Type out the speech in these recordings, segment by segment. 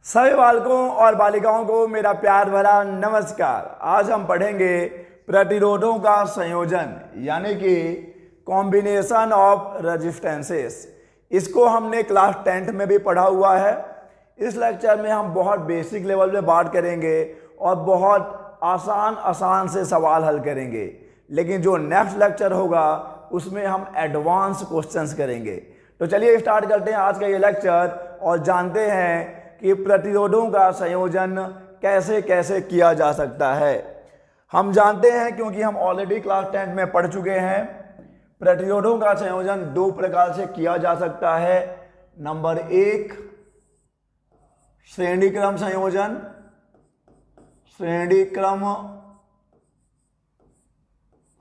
सभी बालकों और बालिकाओं को मेरा प्यार भरा नमस्कार। आज हम पढ़ेंगे प्रतिरोधों का संयोजन यानी कि कॉम्बिनेशन ऑफ रेजिस्टेंसेस। इसको हमने क्लास 10th में भी पढ़ा हुआ है। इस लेक्चर में हम बहुत बेसिक लेवल पे बात करेंगे और बहुत आसान से सवाल हल करेंगे, लेकिन जो नेक्स्ट लेक्चर होगा उसमें हम एडवांस क्वेश्चंस करेंगे। तो चलिए स्टार्ट करते हैं आज का ये लेक्चर और जानते हैं कि प्रतिरोधों का संयोजन कैसे कैसे किया जा सकता है। हम जानते हैं क्योंकि हम ऑलरेडी क्लास 10 में पढ़ चुके हैं, प्रतिरोधों का संयोजन दो प्रकार से किया जा सकता है। नंबर 1 श्रेणी क्रम संयोजन, श्रेणी क्रम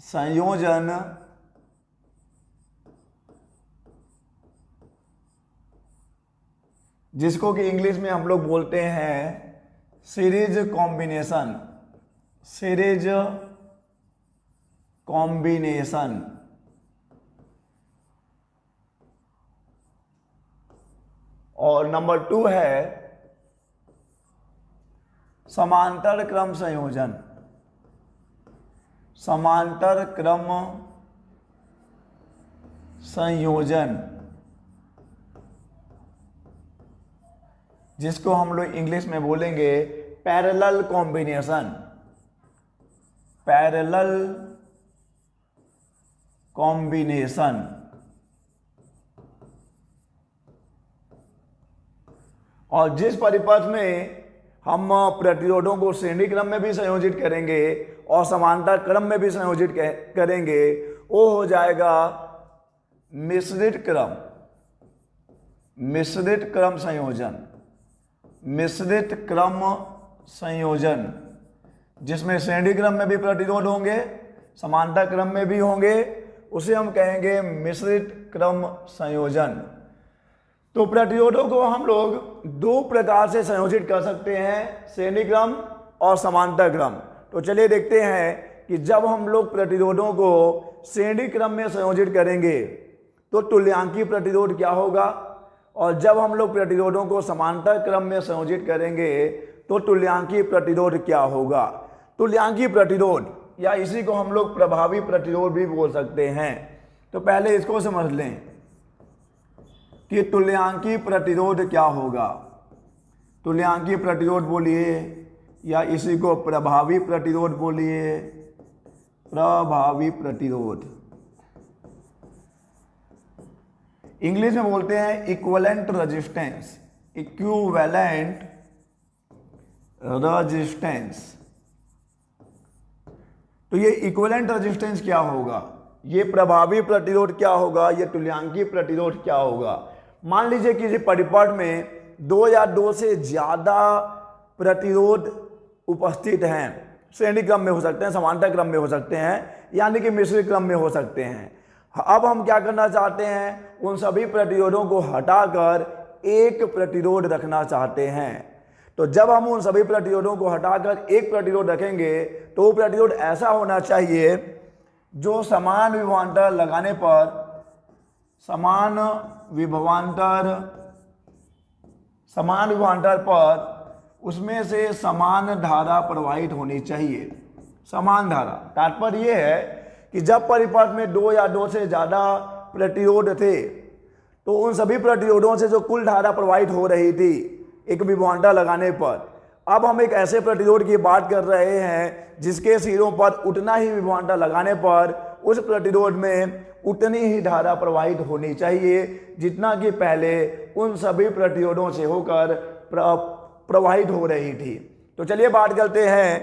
संयोजन जिसको कि इंग्लिश में हम लोग बोलते हैं सीरीज कॉम्बिनेशन। सीरीज कॉम्बिनेशन और नंबर 2 है समांतर क्रम संयोजन। समांतर क्रम संयोजन जिसको हम लोग इंग्लिश में बोलेंगे पैरेलल कॉम्बिनेशन। Parallel combination. और जिस परिपथ में हम प्रतिरोधों को श्रेणी क्रम में भी संयोजित करेंगे और समांतर क्रम में भी संयोजित करेंगे वो हो जाएगा मिश्रित क्रम। मिश्रित क्रम संयोजन। मिश्रित क्रम संयोजन जिसमें श्रेणी क्रम में भी प्रतिरोध होंगे, समांतर क्रम में भी होंगे, उसे हम कहेंगे मिश्रित क्रम संयोजन। तो प्रतिरोधों को हम लोग दो प्रकार से संयोजित कर सकते हैं, श्रेणी क्रम और समांतर क्रम। तो चलिए देखते हैं कि जब हम लोग प्रतिरोधों को श्रेणी क्रम में संयोजित करेंगे तो तुल्यांकी प्रतिरोध क्या होगा, और जब हम लोग प्रतिरोधों को समांतर क्रम में संयोजित करेंगे तो तुल्यांकी प्रतिरोध क्या होगा। तुल्यांकी प्रतिरोध या इसी को हम लोग प्रभावी प्रतिरोध भी बोल सकते हैं। तो पहले इसको समझ लें कि तुल्यांकी प्रतिरोध क्या होगा। तुल्यांकी प्रतिरोध बोलिए या इसी को प्रभावी प्रतिरोध बोलिए। प्रभावी प्रतिरोध इंग्लिश में बोलते हैं इक्विवेलेंट रेजिस्टेंस। Equivalent resistance. तो ये इक्विवेलेंट रेजिस्टेंस क्या होगा, ये प्रभावी प्रतिरोध क्या होगा, ये तुल्यांकी प्रतिरोध क्या होगा। मान लीजिए कि ये परिपथ में 2 या 2 से ज्यादा प्रतिरोध उपस्थित हैं। श्रेणी क्रम में हो सकते हैं, समांतर क्रम में हो सकते हैं, यानी कि मिश्रित क्रम में हो सकते हैं। अब हम क्या करना चाहते हैं, उन सभी प्रतिरोधों को हटाकर एक प्रतिरोध रखना चाहते हैं। तो जब हम उन सभी प्रतिरोधों को हटाकर एक प्रतिरोध रखेंगे तो वो प्रतिरोध ऐसा होना चाहिए जो समान विभवांतर लगाने पर समान विभवांतर पर उसमें से समान धारा प्रवाहित होनी चाहिए। समान धारा, तात्पर्य यह है कि जब परिपथ में 2 या 2 से ज्यादा प्रतिरोध थे तो उन सभी प्रतिरोधों से जो कुल धारा प्रवाहित हो रही थी एक विभवांतर लगाने पर, अब हम एक ऐसे प्रतिरोध की बात कर रहे हैं जिसके सिरों पर उतना ही विभवांतर लगाने पर उस प्रतिरोध में उतनी ही धारा प्रवाहित होनी चाहिए जितना कि पहले उन सभी प्रतिरोधों से होकर प्रवाहित हो रही थी। तो चलिए बात करते हैं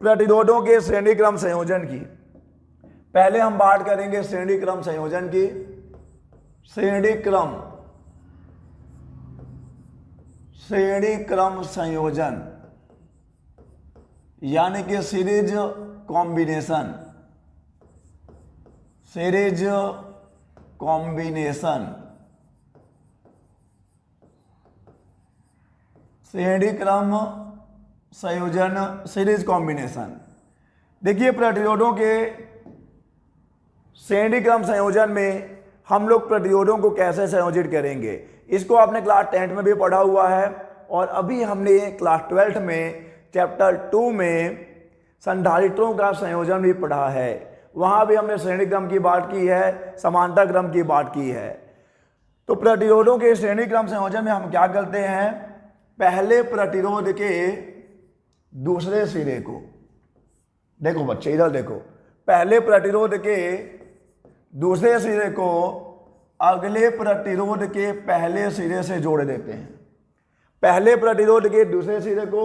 प्रतिरोधों के श्रेणी क्रम संयोजन की। पहले हम बात करेंगे श्रेणी क्रम संयोजन की। श्रेणी क्रम संयोजन यानी कि सीरीज कॉम्बिनेशन। Series combination. श्रेणी क्रम संयोजन, सीरीज कॉम्बिनेशन। देखिए प्रतिरोधों के श्रेणी क्रम संयोजन में हम लोग प्रतिरोधों को कैसे संयोजित करेंगे, इसको आपने क्लास 10 में भी पढ़ा हुआ है और अभी हमने क्लास 12th में चैप्टर 2 में संधारित्रों का संयोजन भी पढ़ा है। वहाँ भी हमने श्रेणी क्रम की बात की है, समानता क्रम की बात की है। तो प्रतिरोधों के श्रेणी क्रम संयोजन में हम क्या करते हैं, पहले प्रतिरोध के दूसरे सिरे को, देखो बच्चे इधर देखो, पहले प्रतिरोध के दूसरे सिरे को अगले प्रतिरोध के पहले सिरे से जोड़ देते हैं। पहले प्रतिरोध के दूसरे सिरे को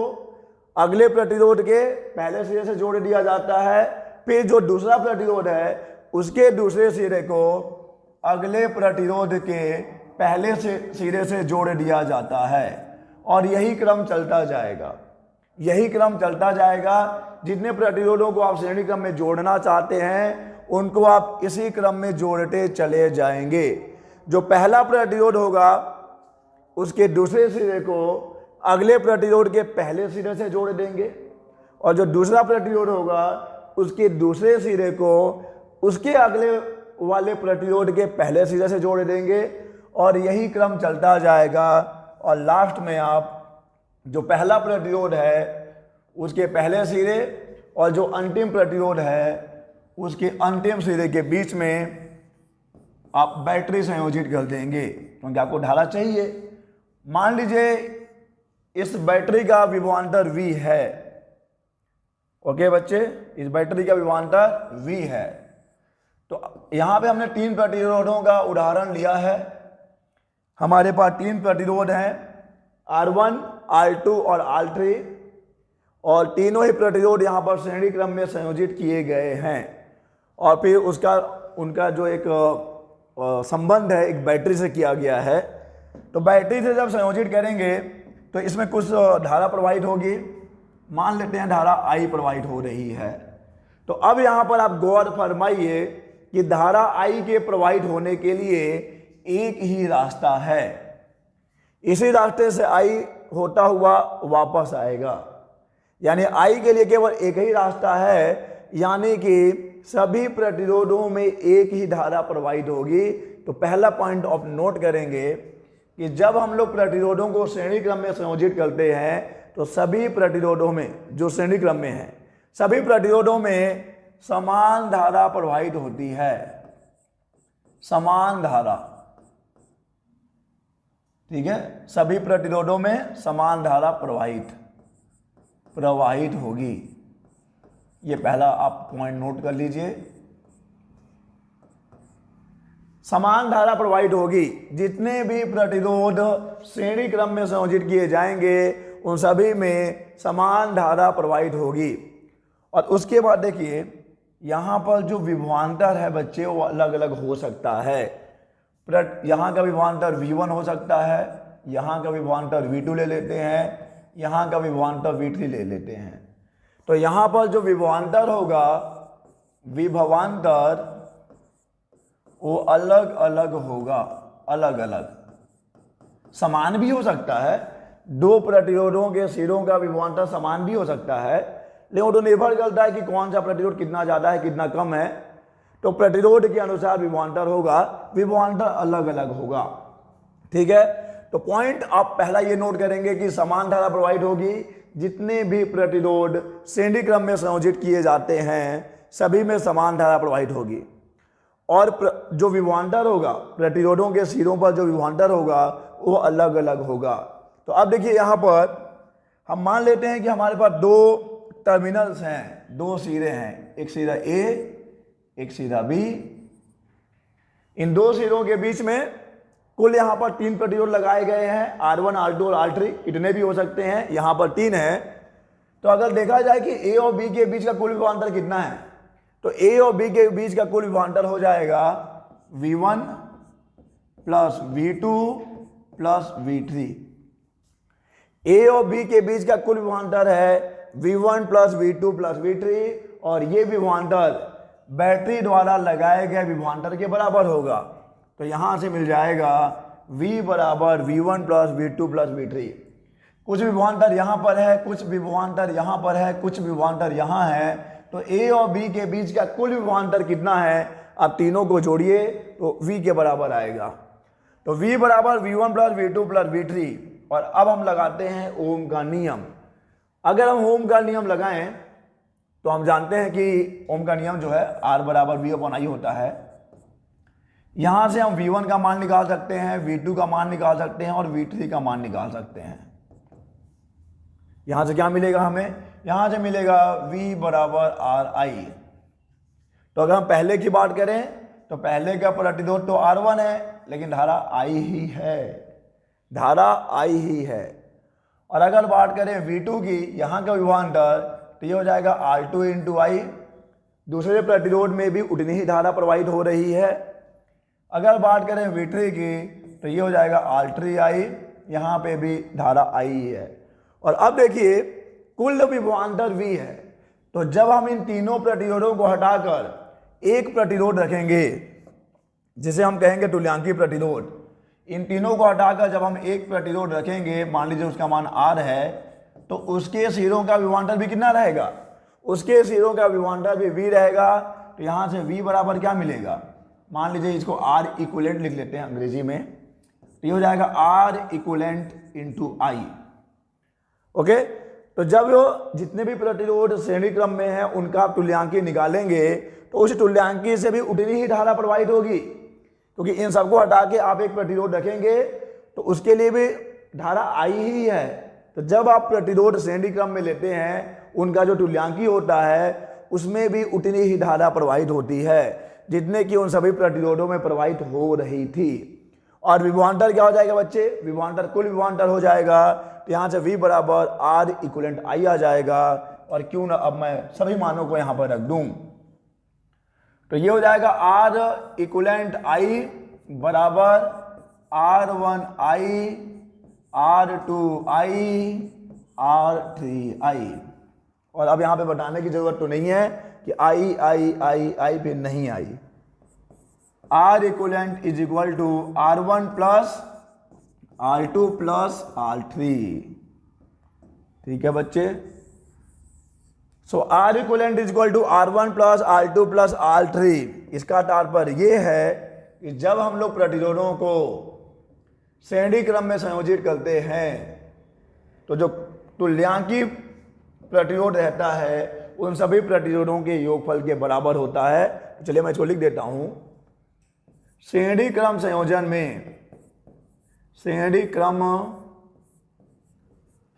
अगले प्रतिरोध के पहले सिरे से जोड़ दिया जाता है। फिर जो दूसरा प्रतिरोध है उसके दूसरे सिरे को अगले प्रतिरोध के पहले सिरे से जोड़ दिया जाता है और यही क्रम चलता जाएगा, यही क्रम चलता जाएगा। जितने प्रतिरोधों को आप श्रेणी क्रम में जोड़ना चाहते हैं उनको आप इसी क्रम में जोड़ते चले जाएंगे। जो पहला प्रतिरोध होगा उसके दूसरे सिरे को अगले प्रतिरोध के पहले सिरे से जोड़ देंगे और जो दूसरा प्रतिरोध होगा उसके दूसरे सिरे को उसके अगले वाले प्रतिरोध के पहले सिरे से जोड़ देंगे और यही क्रम चलता जाएगा। और लास्ट में आप जो पहला प्रतिरोध है उसके पहले सिरे और जो अंतिम प्रतिरोध है उसके अंतिम सिरे के बीच में आप बैटरी संयोजित कर देंगे, क्योंकि आपको धारा चाहिए। मान लीजिए इस बैटरी का विभवांतर V है, ओके बच्चे, इस बैटरी का विभवांतर V है। तो यहाँ पे हमने 3 प्रतिरोधों का उदाहरण लिया है। हमारे पास 3 प्रतिरोध हैं, R1, R2 और R3, और तीनों ही प्रतिरोध यहाँ पर श्रेणी क्रम में संयोजित किए गए हैं। और फिर उनका जो एक संबंध है एक बैटरी से किया गया है। तो बैटरी से जब संयोजित करेंगे तो इसमें कुछ धारा प्रवाहित होगी। मान लेते हैं धारा I प्रवाहित हो रही है। तो अब यहाँ पर आप गौर फरमाइए कि धारा I के प्रवाहित होने के लिए एक ही रास्ता है, इसी रास्ते से I होता हुआ वापस आएगा। यानी I के लिए केवल एक ही रास्ता है, यानी कि सभी प्रतिरोधों में एक ही धारा प्रवाहित होगी। तो पहला पॉइंट ऑफ नोट करेंगे कि जब हम लोग प्रतिरोधों को श्रेणी क्रम में संयोजित करते हैं तो सभी प्रतिरोधों में जो श्रेणी क्रम में है सभी प्रतिरोधों में समान धारा प्रवाहित होती है, समान धारा, ठीक है। सभी प्रतिरोधों में समान धारा प्रवाहित होगी। ये पहला आप पॉइंट नोट कर लीजिए, समान धारा प्रवाहित होगी। जितने भी प्रतिरोध श्रेणी क्रम में संयोजित किए जाएंगे उन सभी में समान धारा प्रवाहित होगी। और उसके बाद देखिए यहाँ पर जो विभवांतर है बच्चे वो अलग अलग हो सकता है। यहाँ का विभवांतर V1 हो सकता है, यहाँ का विभवांतर V2 ले लेते हैं, यहाँ का विभवांतर V3 ले लेते हैं। तो यहाँ पर जो विभवांतर होगा, विभवांतर वो अलग अलग होगा, अलग अलग। समान भी हो सकता है, 2 प्रतिरोधों के सिरों का विभवांतर समान भी हो सकता है, लेकिन वो तो निर्भर करता है कि कौन सा प्रतिरोध कितना ज़्यादा है कितना कम है। तो प्रतिरोध के अनुसार विभवांतर होगा, विभवांतर अलग अलग होगा, ठीक है। तो पॉइंट आप पहला ये नोट करेंगे कि समान धारा प्रवाहित होगी। जितने भी प्रतिरोध श्रेणी क्रम में संयोजित किए जाते हैं सभी में समान धारा प्रवाहित होगी। और जो विभवांतर होगा, प्रतिरोधों के सिरों पर जो विभवांतर होगा वो अलग अलग होगा। तो अब देखिए यहाँ पर हम मान लेते हैं कि हमारे पास 2 टर्मिनल्स हैं, 2 सिरे हैं, एक सिरा A एक सिरा B। इन 2 सिरों के बीच में कुल यहाँ पर 3 प्रतिरोध लगाए गए हैं, R1, R2 और R3, इतने भी हो सकते हैं, यहाँ पर 3 है। तो अगर देखा जाए कि A और B के बीच का कुल विभवांतर कितना है, तो A और B के बीच का कुल विभवांतर हो जाएगा V1 plus V2 plus V3। A और B के बीच का कुल विभवांतर है V1 plus V2 plus V3, और ये विभवांतर बैटरी द्वारा लगाए गए विभवांतर के बराबर होगा। तो यहाँ से मिल जाएगा V बराबर V1 plus V2 plus V3। कुछ विभवांतर यहाँ पर है, कुछ विभवांतर यहाँ पर है, कुछ विभवांतर यहाँ है। तो A और B के बीच का कुल विभवांतर कितना है, आप तीनों को जोड़िए तो V के बराबर आएगा। तो V बराबर V1 plus V2 plus V3, और अब हम लगाते हैं ओम का नियम। अगर हम ओम का नियम लगाएं तो हम जानते हैं कि ओम का नियम जो है R बराबर V अपॉन I होता है। यहां से हम V1 का मान निकाल सकते हैं, V2 का मान निकाल सकते हैं और V3 का मान निकाल सकते हैं। यहां से क्या मिलेगा हमें? यहां से मिलेगा V बराबर RI। तो अगर हम पहले की बात करें तो पहले का प्रतिरोध तो R1 है, लेकिन धारा I ही है, धारा I ही है। और अगर बात करें V2 की, यहाँ का विभवांतर, तो ये हो जाएगा R2 इंटू I। दूसरे प्रतिरोध में भी उतनी ही धारा प्रवाहित हो रही है। अगर बात करें V3 की, तो ये हो जाएगा R3I, यहाँ पे भी धारा I ही है। और अब देखिए कुल विभवांतर V है, तो जब हम इन तीनों प्रतिरोधों को हटाकर एक प्रतिरोध रखेंगे जिसे हम कहेंगे तुल्यांकी प्रतिरोध, इन तीनों को हटाकर जब हम एक प्रतिरोध रखेंगे, मान लीजिए उसका मान R है, तो उसके सिरों का विभवांतर भी कितना रहेगा? उसके सिरों का विभवांतर भी V रहेगा। तो यहां से V बराबर क्या मिलेगा? मान लीजिए इसको R इक्विवेलेंट लिख लेते हैं अंग्रेजी में, तो ये हो जाएगा R equivalent into I। Okay, तो जब जितने भी प्रतिरोध श्रेणी क्रम में है उनका आप तुल्यांकी निकालेंगे तो उस तुल्यांकी से भी उतनी ही धारा प्रवाहित होगी, क्योंकि इन सबको हटा के आप एक प्रतिरोध रखेंगे तो उसके लिए भी धारा I ही है। तो जब आप प्रतिरोध श्रेणी क्रम में लेते हैं उनका जो तुल्यांकी होता है उसमें भी उतनी ही धारा प्रवाहित होती है जितने कि उन सभी प्रतिरोधों में प्रवाहित हो रही थी। और विभवांतर क्या हो जाएगा बच्चे? विभवांतर कुल विभवांतर हो जाएगा। तो यहाँ से V बराबर R इक्विवेलेंट I आ जाएगा। और क्यों ना अब मैं सभी मानों को यहाँ पर रख दूं, तो ये हो जाएगा R इक्विवेलेंट I बराबर R1I, R2I, R3I। और अब यहाँ पे बताने की जरूरत तो नहीं है कि I फिर नहीं आई। R equivalent is equal to R1 plus R2 plus R3। ठीक है बच्चे? So R equivalent is equal to R1 plus R2 plus R3। इसका तात्पर्य यह है कि जब हम लोग प्रतिरोधों को श्रेणी क्रम में संयोजित करते हैं तो जो तुल्यांकी प्रतिरोध रहता है उन सभी प्रतिरोधों के योगफल के बराबर होता है। चलिए मैं इसको लिख देता हूं। श्रेणी क्रम संयोजन में, श्रेणी क्रम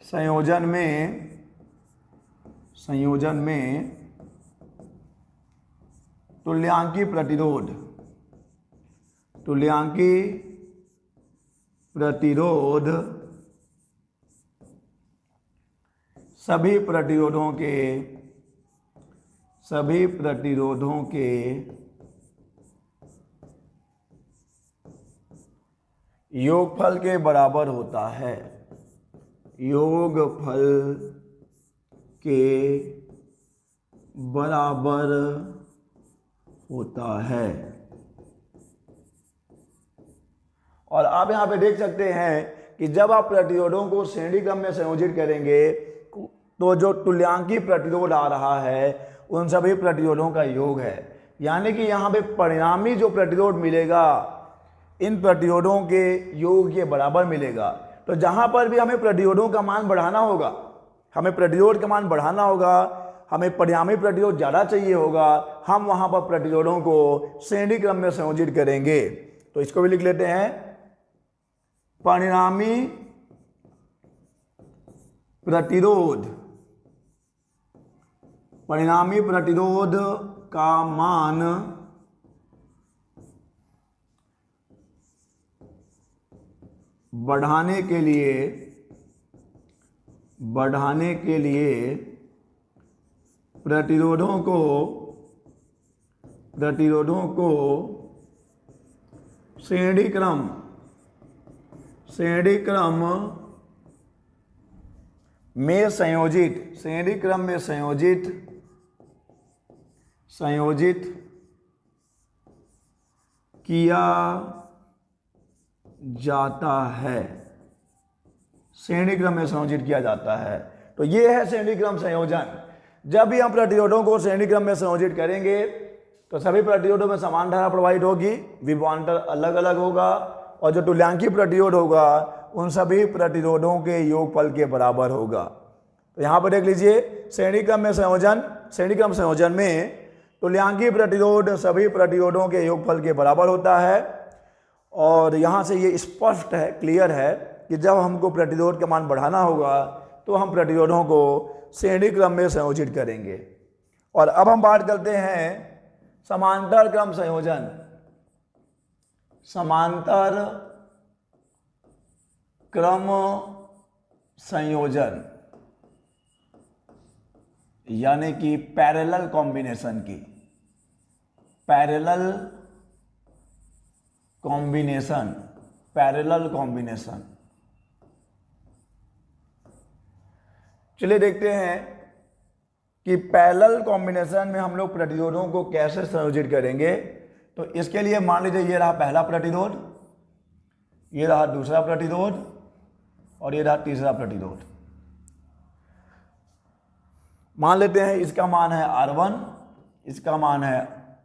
संयोजन में तुल्यांकी प्रतिरोध सभी प्रतिरोधों के योगफल के बराबर होता है, योगफल के बराबर होता है। और आप यहां पे देख सकते हैं कि जब आप प्रतिरोधों को श्रेणी क्रम में संयोजित करेंगे तो जो तुल्यांकी प्रतिरोध आ रहा है उन सभी प्रतिरोधों का योग है, यानी कि यहां पे परिणामी जो प्रतिरोध मिलेगा इन प्रतिरोधों के योग के बराबर मिलेगा। तो जहां पर भी हमें प्रतिरोधों का मान बढ़ाना होगा, हमें प्रतिरोध का मान बढ़ाना होगा, हमें परिणामी प्रतिरोध ज़्यादा चाहिए होगा, हम वहां पर प्रतिरोधों को श्रेणी क्रम में संयोजित करेंगे। तो इसको भी लिख लेते हैं, परिणामी प्रतिरोध का मान बढ़ाने के लिए प्रतिरोधों को श्रेणी क्रम में संयोजित किया जाता है, श्रेणी क्रम में संयोजित किया जाता है। तो ये है श्रेणी क्रम संयोजन। जब भी हम प्रतिरोधों को श्रेणी क्रम में संयोजित करेंगे तो सभी प्रतिरोधों में समान धारा प्रवाहित होगी, विभवांतर अलग अलग होगा और जो तुल्यांकी प्रतिरोध होगा उन सभी प्रतिरोधों के योगफल के बराबर होगा। तो यहाँ पर देख लीजिए, श्रेणी क्रम संयोजन में तुल्यांकी प्रतिरोध सभी प्रतिरोधों के योगफल के बराबर होता है। और यहाँ से ये स्पष्ट है, क्लियर है कि जब हमको प्रतिरोध का मान बढ़ाना होगा तो हम प्रतिरोधों को श्रेणी क्रम में संयोजित करेंगे। और अब हम बात करते हैं समांतर क्रम संयोजन। समांतर क्रम संयोजन यानी कि पैरेलल कॉम्बिनेशन की, पैरेलल कॉम्बिनेशन। चलिए देखते हैं कि पैरेलल कॉम्बिनेशन में हम लोग प्रतिरोधों को कैसे संयोजित करेंगे। तो इसके लिए मान लीजिए ये रहा पहला प्रतिरोध, ये रहा दूसरा प्रतिरोध और ये रहा तीसरा प्रतिरोध। मान लेते हैं इसका मान है R1, इसका मान है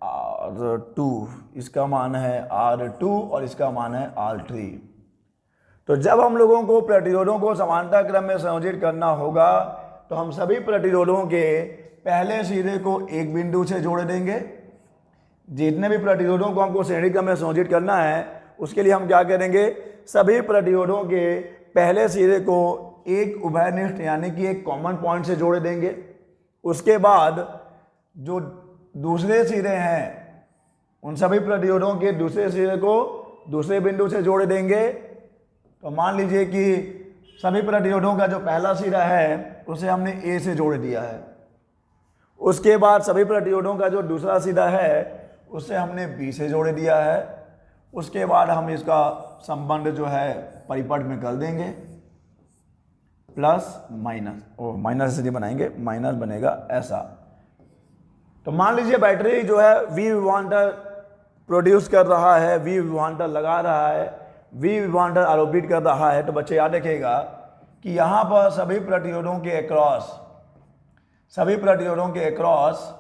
R2, इसका मान है R2 और इसका मान है R3। तो जब हम लोगों को प्रतिरोधों को समांतर क्रम में संयोजित करना होगा तो हम सभी प्रतिरोधों के पहले सिरे को एक बिंदु से जोड़ देंगे। जितने भी प्रतिरोधों को हमको श्रेणी क्रम में संयोजित करना है उसके लिए हम क्या करेंगे, सभी प्रतिरोधों के पहले सिरे को एक उभयनिष्ठ यानी कि एक कॉमन पॉइंट से जोड़ देंगे। उसके बाद जो दूसरे सिरे हैं उन सभी प्रतिरोधों के दूसरे सिरे को दूसरे बिंदु से जोड़ देंगे। तो मान लीजिए कि सभी प्रतिरोधों का जो पहला सिरा है उसे हमने A से जोड़ दिया है। उसके बाद सभी प्रतिरोधों का जो दूसरा सिरा है उसे हमने B से जोड़ दिया है। उसके बाद हम इसका संबंध जो है परिपथ में कर देंगे, प्लस माइनस, माइनस से नहीं बनाएंगे, माइनस बनेगा ऐसा। तो मान लीजिए बैटरी जो है V विभवांतर प्रोड्यूस कर रहा है, V विभवांतर लगा रहा है, V विभवांतर आरोपित कर रहा है। तो बच्चे याद रखिएगा कि यहाँ पर सभी प्रतिरोधों के अक्रॉस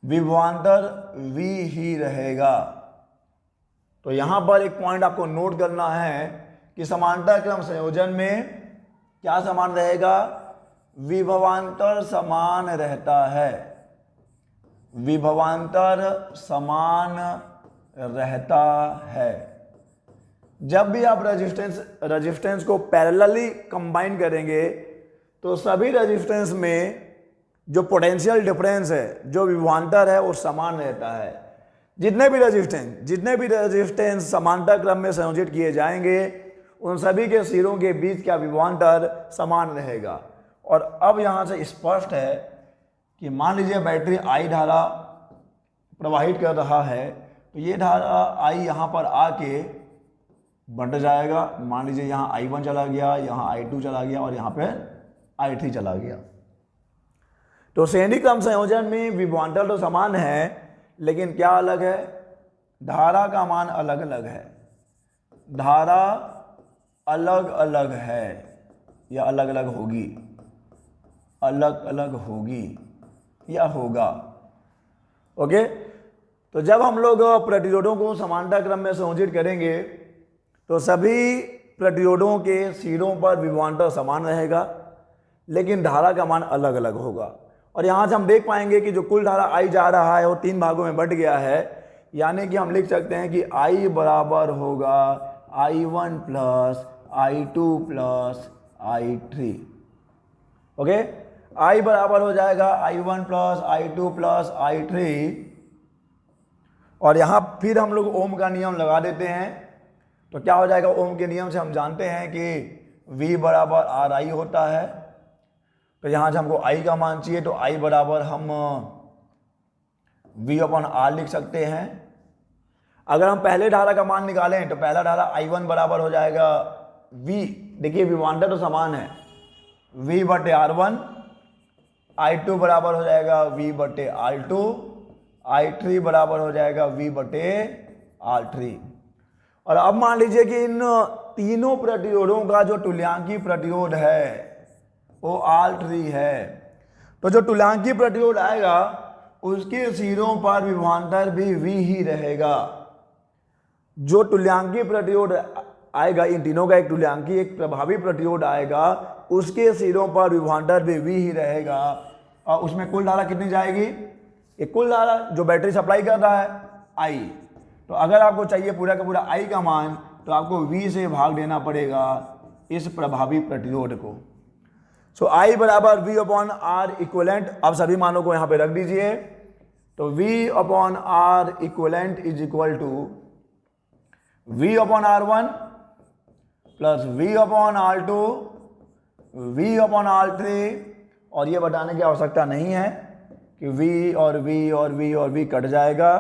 विभवांतर V ही रहेगा। तो यहाँ पर एक पॉइंट आपको नोट करना है कि समांतर क्रम संयोजन में क्या समान रहेगा, विभवांतर समान रहता है, विभवांतर समान रहता है। जब भी आप रेजिस्टेंस को पैरेलली कंबाइन करेंगे तो सभी रेजिस्टेंस में जो पोटेंशियल डिफरेंस है, जो विभवांतर है, वो समान रहता है। जितने भी रेजिस्टेंस समांतर क्रम में संयोजित किए जाएंगे उन सभी के सिरों के बीच का विभवांतर समान रहेगा। और अब यहाँ से स्पष्ट है कि मान लीजिए बैटरी I धारा प्रवाहित कर रहा है तो ये धारा I यहाँ पर आके बढ़ जाएगा। मान लीजिए यहाँ I1 चला गया, यहाँ I2 चला गया और यहाँ पे I3 चला गया। तो श्रेणी क्रम संयोजन में विभवांतर तो समान है लेकिन क्या अलग है, धारा का मान अलग अलग है। धारा अलग अलग है या अलग अलग होगी या होगा। ओके, तो जब हम लोग प्रतिरोधों को समांतर क्रम में संयोजित करेंगे तो सभी प्रतिरोधों के सिरों पर विभवांतर समान रहेगा लेकिन धारा का मान अलग अलग होगा। और यहाँ से हम देख पाएंगे कि जो कुल धारा I जा रहा है वो 3 भागों में बंट गया है। यानी कि हम लिख सकते हैं कि I बराबर होगा I1 plus I2 plus I3। Okay, I बराबर हो जाएगा I1 plus I2 plus I3। और यहाँ फिर हम लोग ओम का नियम लगा देते हैं। तो क्या हो जाएगा, ओम के नियम से हम जानते हैं कि V बराबर RI होता है। तो यहाँ से हमको I का मान चाहिए तो I बराबर हम V अपन R लिख सकते हैं। अगर हम पहले धारा का मान निकालें तो पहला धारा I1 बराबर हो जाएगा V, देखिए विभवांतर तो समान है, V बटे R1। I2 बराबर हो जाएगा V बटे R2। I3 बराबर हो जाएगा V बटे R3। और अब मान लीजिए कि इन तीनों प्रतिरोधों का जो तुल्यांकी प्रतिरोध है वो R3 है। तो जो तुल्यांकी प्रतिरोध आएगा उसके सिरों पर विभवांतर भी V ही रहेगा। जो तुल्यांकी प्रतिरोध आएगा, इन तीनों का एक तुल्यांकी एक प्रभावी प्रतिरोध आएगा, उसके सिरों पर विभवांतर भी V ही रहेगा और उसमें कुल धारा कितनी जाएगी, ये कुल धारा जो बैटरी सप्लाई कर रहा है I। तो अगर आपको चाहिए पूरा का पूरा I का मान तो आपको V से भाग देना पड़ेगा इस प्रभावी प्रतिरोध को। सो I बराबर V अपॉन आर इक्वलेंट, अब सभी मानों को यहाँ पे रख दीजिए। तो V upon R equivalent is equal to V upon R1 plus V upon R2 V upon R3, और ये बताने की आवश्यकता नहीं है कि V और V और V और V कट जाएगा।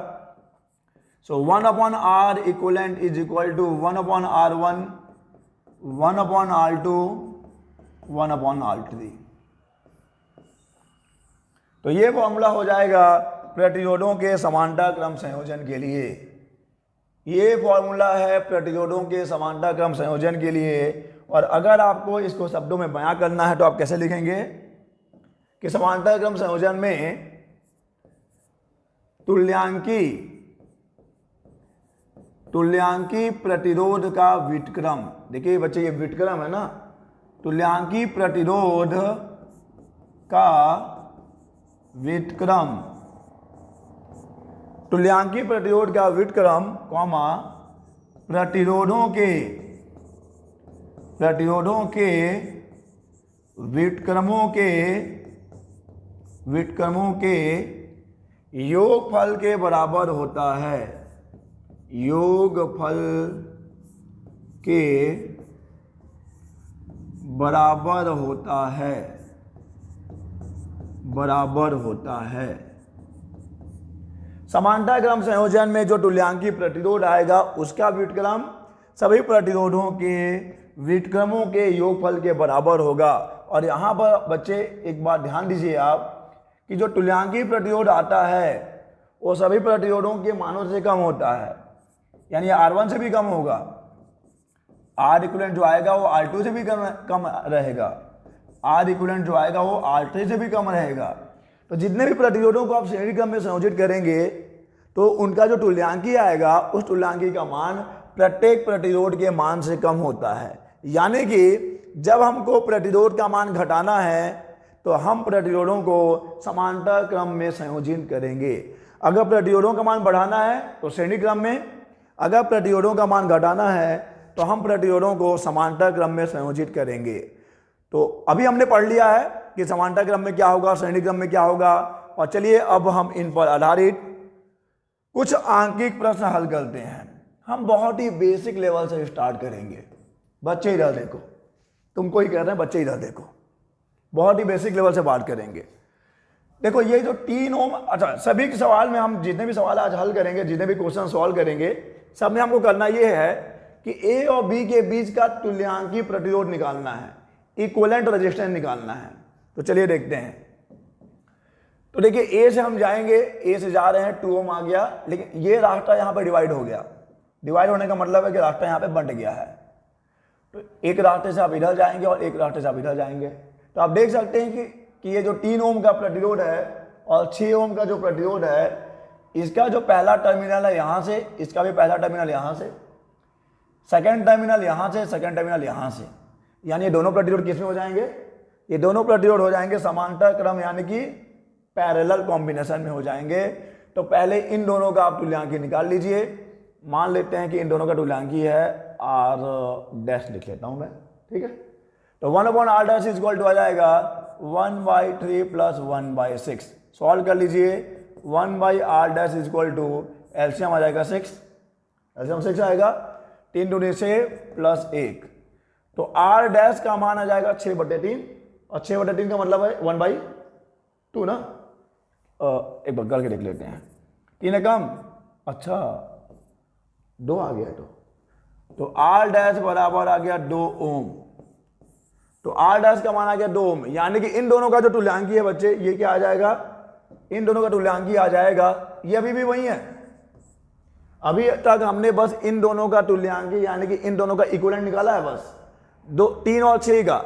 So 1 upon R equivalent is equal to 1 upon R1 1 upon R2 1 upon R3। तो ये फॉर्मूला हो जाएगा प्रतिरोधों के समानता क्रम संयोजन के लिए। ये फॉर्मूला है प्रतिरोधों के समानता क्रम संयोजन के लिए। और अगर आपको इसको शब्दों में बयां करना है तो आप कैसे लिखेंगे कि समानता क्रम संयोजन में तुल्यांकी प्रतिरोध का व्युत्क्रम, देखिए बच्चे ये व्युत्क्रम है ना, तुल्यांकी प्रतिरोध का व्युत्क्रम, तुल्यांकी प्रतिरोध का व्युत्क्रम कॉमा प्रतिरोधों के व्युत्क्रमों के योगफल के बराबर होता है, योगफल के बराबर होता है। समानता क्रम संयोजन में जो तुल्यांकी प्रतिरोध आएगा उसका व्युत्क्रम सभी प्रतिरोधों के व्युत्क्रमों के योगफल के बराबर होगा। और यहाँ पर बच्चे एक बात ध्यान दीजिए आप कि जो तुल्यांकी प्रतिरोध आता है वो सभी प्रतिरोधों के मानों से कम होता है, यानी R1 से भी कम होगा, R इक्विवेलेंट जो आएगा वो R2 से भी कम रहेगा, R इक्विवेलेंट जो आएगा वो R3 से भी कम रहेगा। तो जितने भी प्रतिरोधों को आप श्रेणी क्रम में संयोजित करेंगे तो उनका जो तुल्यांकी आएगा उस तुल्यांकी का मान प्रत्येक प्रतिरोध के मान से कम होता है। यानी कि जब हमको प्रतिरोध का मान घटाना है तो हम प्रतिरोधों को समांतर क्रम में संयोजित करेंगे। अगर प्रतिरोधों का मान बढ़ाना है तो श्रेणी क्रम में, अगर प्रतिरोधों का मान घटाना है तो हम प्रतिरोधों को समांतर क्रम में संयोजित करेंगे। तो अभी हमने पढ़ लिया है कि समांतर क्रम में क्या होगा, श्रेणी क्रम में क्या होगा। और चलिए अब हम इन पर आधारित कुछ आंकिक प्रश्न हल करते हैं। हम बहुत ही बेसिक लेवल से स्टार्ट करेंगे। बच्चे इधर देखो, तुमको ही कह रहे हैं, बच्चे इधर देखो, बहुत ही बेसिक लेवल से बात करेंगे। देखो ये जो 3 ओम, अच्छा सभी के सवाल में हम जितने भी सवाल आज हल करेंगे, जितने भी क्वेश्चन सॉल्व करेंगे, सब में हमको करना ये है कि ए और बी के बीच का तुल्यांकी प्रतिरोध निकालना है, इक्विवेलेंट रेजिस्टेंस निकालना है। तो चलिए देखते हैं। तो देखिए ए से हम जाएंगे, ए से जा रहे हैं, 2 ओम आ गया, लेकिन ये रास्ता यहाँ पर डिवाइड हो गया। डिवाइड होने का मतलब है कि रास्ता यहाँ पे बंट गया है। तो एक रास्ते से आप इधर जाएंगे और एक रास्ते से आप इधर जाएंगे। तो आप देख सकते हैं कि ये जो 3 ओम का प्रतिरोध है और 6 ओम का जो प्रतिरोध है, इसका जो पहला टर्मिनल है यहाँ से, इसका भी पहला टर्मिनल यहाँ से, सेकेंड टर्मिनल यहाँ से, सेकेंड टर्मिनल यहाँ से, यानी ये दोनों प्रतिरोध किस में हो जाएंगे, ये दोनों प्रतिरोध हो जाएंगे समांतर क्रम यानी कि पैरेलल कॉम्बिनेशन में हो जाएंगे। तो पहले इन दोनों का आप तुल्यांकी निकाल लीजिए। मान लेते हैं कि इन दोनों का तुल्यांकी है R डैश, लिख लेता हूं मैं, ठीक है। तो 1/R dash is equal to आ जाएगा 1/3 प्लस 1/6। सॉल्व कर लीजिए। 1/R dash is equal to LCM आ जाएगा 6, एलसीएम 6 आएगा, 3 दूनी 6 प्लस 1। तो R डैश का मान आ जाएगा 6/3 और 6/3 का मतलब है 1/2 ना। एक बार करके देख लेते हैं। 3 है कम, अच्छा 2 आ गया। तो R डैश बराबर आ गया 2 ओम। तो R डैश का मान आ गया 2 ओम, यानी कि इन दोनों का जो तुल्यांकी है बच्चे, ये क्या आ जाएगा, इन दोनों का तुल्यांकी आ जाएगा, ये अभी भी वही है। अभी तक हमने बस इन दोनों का तुल्यांकी यानी कि इन दोनों का इक्विवेलेंट निकाला है बस। 3 और 6 का,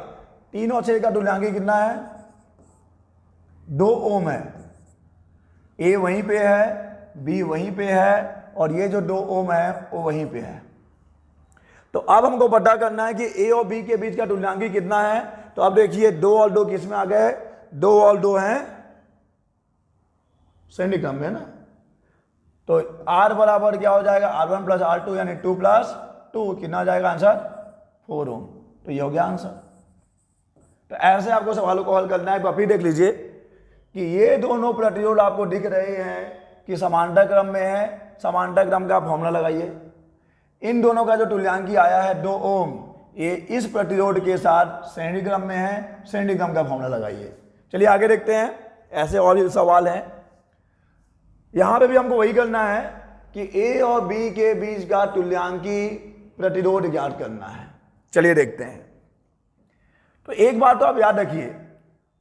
3 और 6 का तुल्यांकी कितना है, 2 ओम है। ए वहीं पे है, बी वहीं पे है और ये जो 2 ओम है वो वहीं पे है। तो अब हमको पता करना है कि ए और बी के बीच का तुल्यांकी कितना है। तो अब देखिए 2 और 2 किस में आ गए, 2 और 2 हैं श्रेणी क्रम में ना। तो R बराबर क्या हो जाएगा, R1 प्लस R2 यानी 2 प्लस 2, कितना आ जाएगा आंसर 4 ओम। तो ये हो गया आंसर। तो ऐसे आपको सवालों को हल करना है। आप फिर देख लीजिए कि ये दोनों प्रतिरोध आपको दिख रहे हैं कि समांतर क्रम में है, समांतर क्रम का फॉर्मूला लगाइए। इन दोनों का जो तुल्यांकी आया है 2 ओम, ये इस प्रतिरोध के साथ श्रेणी क्रम में है, श्रेणी क्रम का फॉर्मूला लगाइए। चलिए आगे देखते हैं, ऐसे और भी सवाल हैं। यहां पे भी हमको वही करना है कि ए और बी के बीच का तुल्यांकी प्रतिरोध ज्ञात करना है। चलिए देखते हैं। तो एक बात तो आप याद रखिए,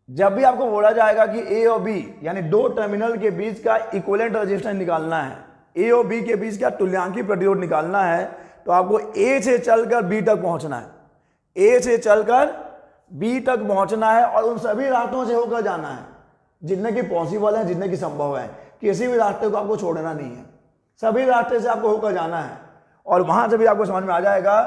जब भी आपको बोला जाएगा कि ए और बी यानी दो टर्मिनल के बीच का इक्विवेलेंट रेजिस्टेंस निकालना है, ए और बी के बीच का तुल्यांकी प्रतिरोध निकालना है, तो आपको ए से चलकर बी तक पहुंचना है। ए से चलकर बी तक पहुंचना है और उन सभी रास्तों से होकर जाना है जितने की पॉसिबल है, जितने की संभव है। किसी भी रास्ते को आपको छोड़ना नहीं है, सभी रास्ते से आपको होकर जाना है। और वहां से भी आपको समझ में आ जाएगा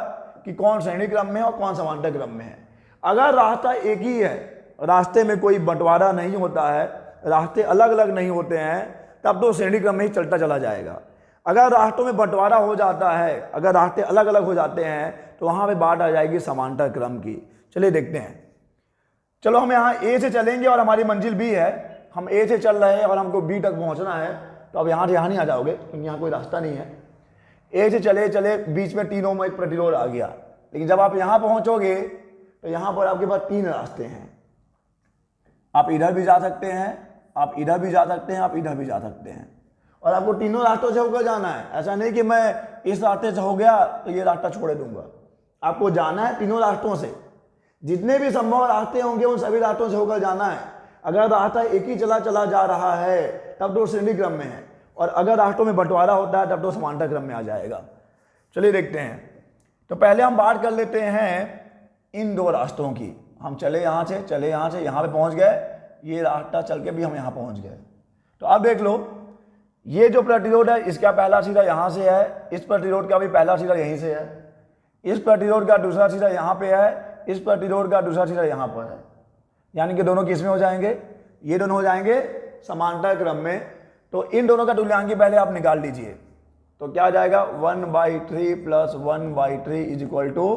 कि कौन श्रेणी क्रम में है और कौन समांतर क्रम में है। अगर रास्ता एक ही है, रास्ते में कोई बंटवारा नहीं होता है, रास्ते अलग अलग नहीं होते हैं, तब तो श्रेणी क्रम में ही चलता चला जाएगा। अगर रास्तों में बंटवारा हो जाता है, अगर रास्ते अलग अलग हो जाते हैं, तो वहां पे बात आ जाएगी समांतर क्रम की। चलिए देखते हैं। चलो हम यहाँ ए से चलेंगे और हमारी मंजिल बी है, हम ए से चल रहे हैं और हमको बी तक पहुंचना है। तो अब यहाँ से यहाँ नहीं आ जाओगे क्योंकि यहाँ कोई रास्ता नहीं है। ए से चले चले बीच में 3 ओम एक प्रतिरोध आ गया, लेकिन जब आप यहाँ पहुंचोगे तो यहाँ पर आपके पास 3 रास्ते हैं। आप इधर भी जा सकते हैं, आप इधर भी जा सकते हैं, आप इधर भी जा सकते हैं, और आपको तीनों रास्तों से होकर जाना है। ऐसा नहीं कि मैं इस रास्ते से हो गया तो ये रास्ता छोड़ दूंगा। आपको जाना है तीनों रास्तों से, जितने भी संभव रास्ते होंगे उन सभी रास्तों से होकर जाना है। अगर रास्ता एक ही चला जा रहा है तब तो श्रेणी क्रम में है, और अगर रास्तों में बंटवारा होता है तब तो समांतर क्रम में आ जाएगा। चलिए देखते हैं। तो पहले हम बात कर लेते हैं इन 2 रास्तों की। हम चले यहाँ से, चले यहाँ से, यहाँ पे पहुँच गए, ये रास्ता चल के भी हम यहाँ पहुँच गए। तो अब देख लो, ये जो प्रतिरोध है इसका पहला सिरा यहाँ से है, इस प्रतिरोध का भी पहला सिरा यहीं से है, इस प्रतिरोध का दूसरा सिरा यहाँ पे है, इस प्रतिरोध का दूसरा सिरा यहाँ पर है। यानी कि दोनों किस में हो जाएंगे, ये दोनों हो जाएंगे समांतर क्रम में। तो इन दोनों का तुल्यांकी पहले आप निकाल लीजिए। तो क्या आ जाएगा, 1/3 प्लस 1/3 इज इक्वल टू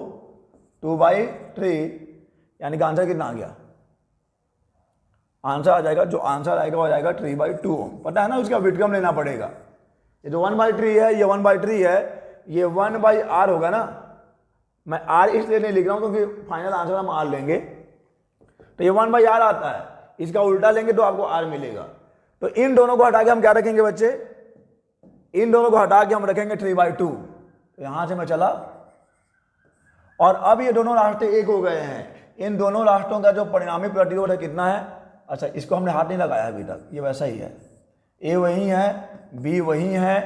2/3। यानी कि आंसर कितना आ गया, आंसर आ जाएगा, जो आंसर आएगा वो आ जाएगा 3/2 ओम। पता है ना, उसका व्युत्क्रम लेना पड़ेगा। ये जो 1/3 है, ये 1/3 है, ये 1/r होगा ना। मैं r इसलिए नहीं लिख रहा हूं क्योंकि फाइनल आंसर हम r लेंगे। तो ये 1/r आता है, इसका उल्टा लेंगे तो आपको r मिलेगा। तो इन दोनों को हटा के हम क्या रखेंगे बच्चे, इन दोनों को हटा के हम रखेंगे 3/2। तो यहां से मैं चला और अब ये दोनों रास्ते एक हो गए हैं। इन दोनों रास्तों का जो परिणामी प्रतिरोध है कितना है, अच्छा इसको हमने हाथ नहीं लगाया अभी तक, ये वैसा ही है। ए वही है, बी वही है,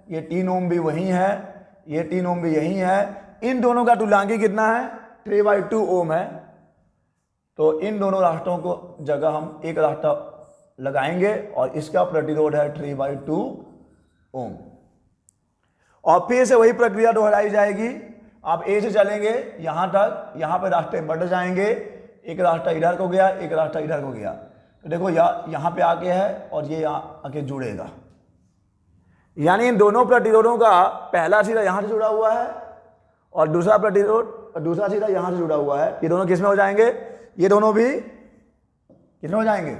ये 3 ओम भी वही है, ये 3 ओम भी यही है। इन दोनों का तुल्यांकी कितना है, 3/2 ओम है। तो इन दोनों रास्तों को जगह हम एक रास्ता लगाएंगे और इसका प्रतिरोध है 3/2 ओम। और फिर से वही प्रक्रिया दोहराई जाएगी। आप ए से चलेंगे यहाँ तक, यहाँ पे रास्ते बढ़ जाएंगे, एक रास्ता इधर को गया, एक रास्ता इधर को गया। तो देखो यहाँ पे आके है और ये यहाँ आके जुड़ेगा। यानी इन दोनों प्रतिरोधों का पहला सिरा यहाँ से जुड़ा हुआ है और दूसरा प्रतिरोध, दूसरा सिरा यहाँ से जुड़ा हुआ है। ये दोनों किस में हो जाएंगे, ये दोनों भी किस में हो जाएंगे,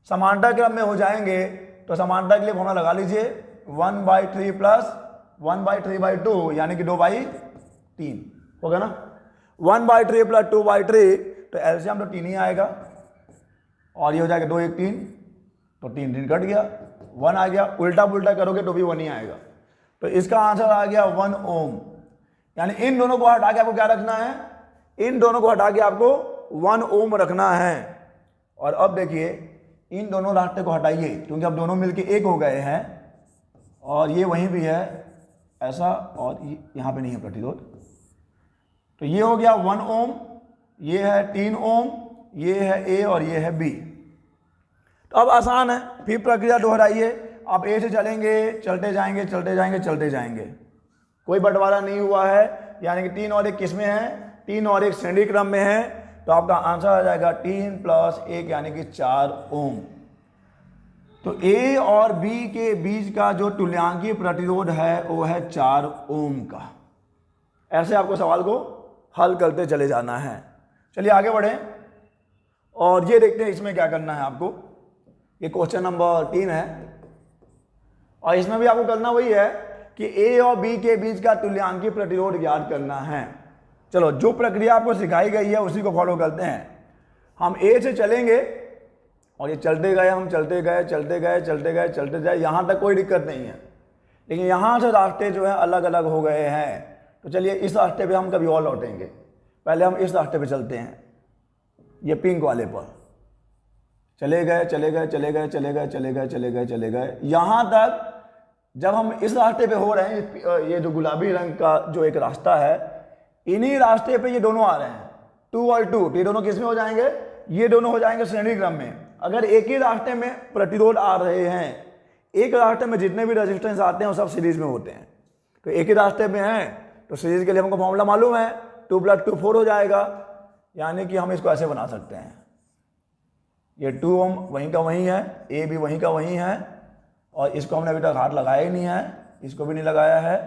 समांतर क्रम में हो जाएंगे। तो समांतर के लिए फॉर्मूला लगा लीजिए, 1/3 प्लस 1/3/2 यानी कि 2/3 होगा ना। 1/3 प्लस 2/3, तो एलसीएम तो 3 ही आएगा और ये हो जाएगा 2 1 3, तो 3 3 कट गया, 1 आ गया। उल्टा पुल्टा करोगे तो भी 1 ही आएगा। तो इसका आंसर आ गया 1 ओम। यानी इन दोनों को हटा के आपको क्या रखना है, इन दोनों को हटा के आपको 1 ओम रखना है। और अब देखिए इन दोनों रास्ते को हटाइए क्योंकि अब दोनों मिलके एक हो गए हैं और ये वहीं भी है ऐसा, और यहाँ पे नहीं है प्रतिरोध। तो ये हो गया 1 ओम, ये है 3 ओम, ये है ए और ये है बी। तो अब आसान है, फिर प्रक्रिया दोहराइए। आप ए से चलेंगे, चलते जाएंगे, चलते जाएंगे, चलते जाएंगे, कोई बंटवारा नहीं हुआ है। यानी कि 3 और 1 किस में है, 3 और 1 श्रेणी क्रम में है, तो आपका आंसर आ जाएगा 3 + 1 यानी कि 4 ओम। तो ए और बी के बीच का जो तुल्यांकीय प्रतिरोध है वो है 4 ओम का। ऐसे आपको सवाल को हल करते चले जाना है। चलिए आगे बढ़ें और ये देखते हैं इसमें क्या करना है आपको। ये क्वेश्चन नंबर 3 है और इसमें भी आपको करना वही है कि ए और बी के बीच का तुल्यांकीय प्रतिरोध ज्ञात करना है। चलो जो प्रक्रिया आपको सिखाई गई है उसी को फॉलो करते हैं। हम ए से चलेंगे और ये चलते गए, हम चलते गए चलते गए चलते गए चलते गए, यहाँ तक कोई दिक्कत नहीं है। लेकिन यहाँ से रास्ते जो है अलग अलग हो गए हैं, तो चलिए इस रास्ते पे हम कभी और लौटेंगे। पहले हम इस रास्ते पे चलते हैं, ये पिंक वाले पर चले गए चले गए चले गए चले गए चले गए चले गए चले गए, यहाँ तक जब हम इस रास्ते पे हो रहे हैं, ये जो गुलाबी रंग का जो एक रास्ता है, इन्हीं रास्ते पे ये दोनों आ रहे हैं 2 और 2, तो ये दोनों किस में हो जाएंगे, ये दोनों हो जाएंगे श्रेणी क्रम में। अगर एक ही रास्ते में प्रतिरोध आ रहे हैं, एक रास्ते में जितने भी रेजिस्टेंस आते हैं वो सब सीरीज में होते हैं, तो एक ही रास्ते में है तो सीरीज के लिए हमको फॉर्मूला मालूम है, 2 + 2 4 हो जाएगा। यानी कि हम इसको ऐसे बना सकते हैं, ये 2 ओम वहीं का वहीं है, ए भी वहीं का वहीं है, और इसको हमने अभी तक हाथ लगाया ही नहीं है, इसको भी नहीं लगाया है,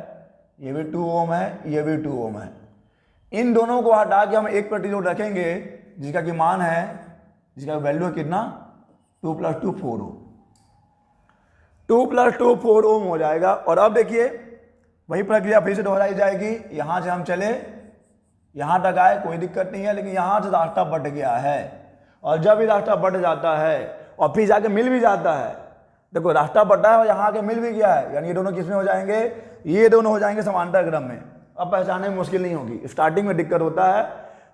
ये भी 2 ओम है, ये भी 2 ओम है। इन दोनों को हटा के हम एक प्रतिरोध रखेंगे जिसका कि मान है, जिसका वैल्यू है कितना, 2 + 2 4 ओम। 2 + 2 4 ओम हो जाएगा। और अब देखिए वही प्रक्रिया फिर से दोहराई जाएगी। यहां से हम चले, यहां तक आए, कोई दिक्कत नहीं है, लेकिन यहां से रास्ता बट गया है, और जब ये रास्ता बट जाता है और फिर जाके मिल भी जाता है, देखो रास्ता बटा है और यहाँ के मिल भी गया है, यानी ये दोनों किस में हो जाएंगे, ये दोनों हो जाएंगे समांतर क्रम में। अब पहचानने में मुश्किल नहीं होगी, स्टार्टिंग में दिक्कत होता है,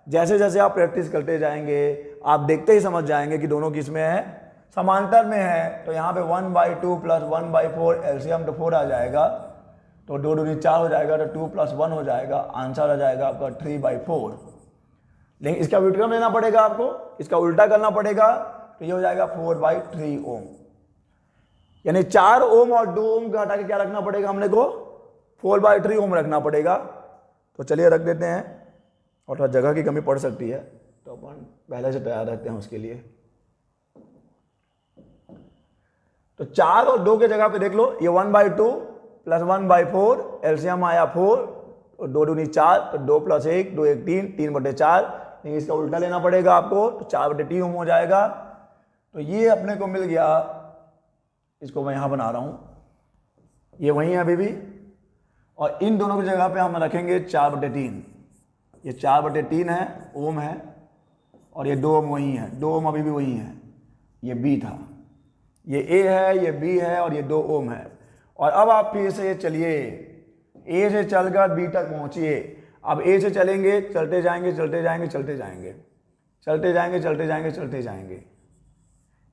जैसे जैसे आप प्रैक्टिस करते जाएंगे आप देखते ही समझ जाएंगे कि दोनों किस में है, समांतर में है। तो यहाँ पे 1/2 + 1/4 एलसीएम तो 4 आ जाएगा, तो 2 दूनी 4 हो जाएगा, तो 2 + 1 हो जाएगा, आंसर आ जाएगा आपका 3/4। लेकिन इसका व्युत्क्रम लेना पड़ेगा आपको, इसका उल्टा करना पड़ेगा, तो ये हो जाएगा 4/3 ओम। यानी 4 ओम और 2 ओम का हटा के क्या रखना पड़ेगा हमने को, 4/3 ओम रखना पड़ेगा। तो चलिए रख देते हैं, और थोड़ा जगह की कमी पड़ सकती है तो अपन पहले से तैयार रहते हैं उसके लिए। तो 4 और 2 के जगह पे देख लो, ये 1/2 + 1/4 एलसीएम आया 4, और 2 दूनी 4, तो 2 + 1 2 1 3 3/4, लेकिन इसका उल्टा लेना पड़ेगा आपको, तो 4/3 ओम हो जाएगा। तो ये अपने को मिल गया, इसको मैं यहाँ बना रहा हूँ, ये वही है अभी भी, और इन दोनों की जगह पे हम रखेंगे 4/3। ये 4/3 है, ओम है, और ये 2 ओम वही है, 2 ओम अभी भी वही है, ये बी था, ये ए है, ये बी है, और ये 2 ओम है। और अब आप फिर से चलिए, ए से चलकर बी तक पहुंचिए। अब ए से चलेंगे, चलते जाएंगे चलते जाएंगे चलते जाएंगे चलते जाएंगे चलते जाएंगे चलते जाएंगे,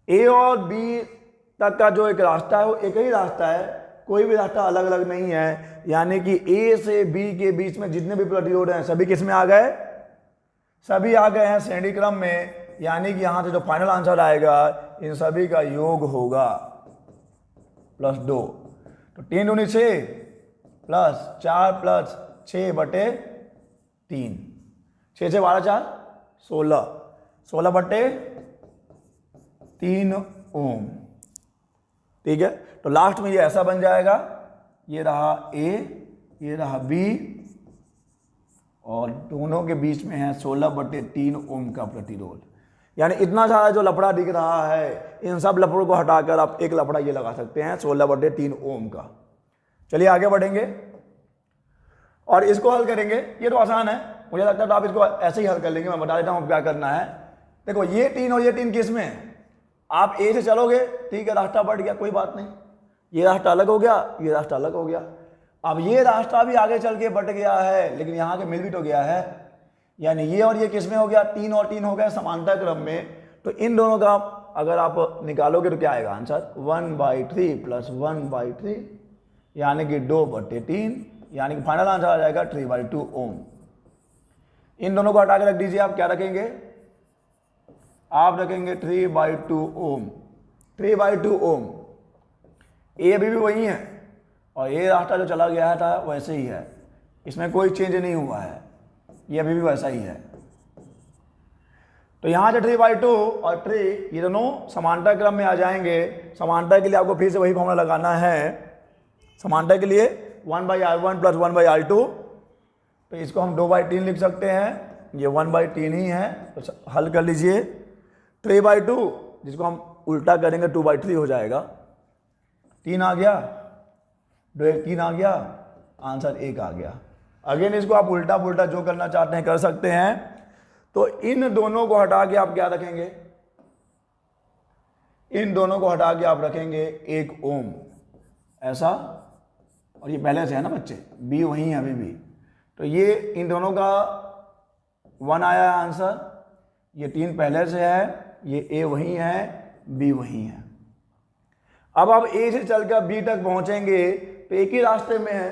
ए और बी तक का जो एक रास्ता है वो एक ही रास्ता है, कोई भी रास्ता अलग अलग नहीं है। यानी कि ए से बी के बीच में जितने भी प्रतिरोध हैं सभी किस में आ गए, सभी आ गए हैं श्रेणी क्रम में। यानी कि यहां से जो फाइनल आंसर आएगा इन सभी का योग होगा +2, तो 3 दूनी 6 + 4 + 6/3, 6 से 12 4 16, 16/3 ओम। ठीक है, तो लास्ट में ये ऐसा बन जाएगा, ये रहा ए, ये रहा बी, और दोनों के बीच में है 16/3 ओम का प्रतिरोध। यानी इतना सारा जो लफड़ा दिख रहा है, इन सब लफड़ों को हटाकर आप एक लफड़ा ये लगा सकते हैं 16/3 ओम का। चलिए आगे बढ़ेंगे और इसको हल करेंगे। ये तो आसान है, मुझे लगता है तो आप इसको ऐसे ही हल कर लेंगे। मैं बता देता हूँ क्या करना है। देखो ये 3 और ये 3 किस में है, आप ए से चलोगे, ठीक है, रास्ता बढ़ गया, कोई बात नहीं, ये रास्ता अलग हो गया, ये रास्ता अलग हो गया। अब ये रास्ता भी आगे चल के बट गया है, लेकिन यहाँ के मिल भी तो गया है। यानी ये और ये किस में हो गया, 3 और 3 हो गया समांतर क्रम में। तो इन दोनों का अगर आप निकालोगे तो क्या आएगा आंसर, 1/3 + 1/3 यानी कि 2/3, यानी कि फाइनल आंसर आ जाएगा 3/2 ओम। इन दोनों को हटा के रख दीजिए। आप क्या रखेंगे, आप रखेंगे 3/2 ओम। 3/2 ओम। ए अभी भी वही है, और ये रास्ता जो चला गया था वैसे ही है, इसमें कोई चेंज नहीं हुआ है, ये अभी भी वैसा ही है। तो यहाँ से 3/2 और 3 ये दोनों समानता क्रम में आ जाएंगे। समानता के लिए आपको फिर से वही फॉर्मूला लगाना है। समानता के लिए 1/r1 + 1/r2, तो इसको हम 2/3 लिख सकते हैं, ये 1/3 ही है। तो हल कर लीजिए। 3/2 जिसको हम उल्टा करेंगे 2/3 हो जाएगा। 3 आ गया, 2 1 3 आ गया, आंसर 1 आ गया। अगेन इसको आप उल्टा पुल्टा जो करना चाहते हैं कर सकते हैं। तो इन दोनों को हटा के आप क्या रखेंगे, इन दोनों को हटा के आप रखेंगे 1 ओम ऐसा, और ये पहले से है ना बच्चे, बी वही है अभी भी। तो ये इन दोनों का 1 आया आंसर, ये 3 पहले से है, ये ए वही है, बी वही है। अब आप ए से चलकर बी तक पहुंचेंगे तो एक ही रास्ते में है,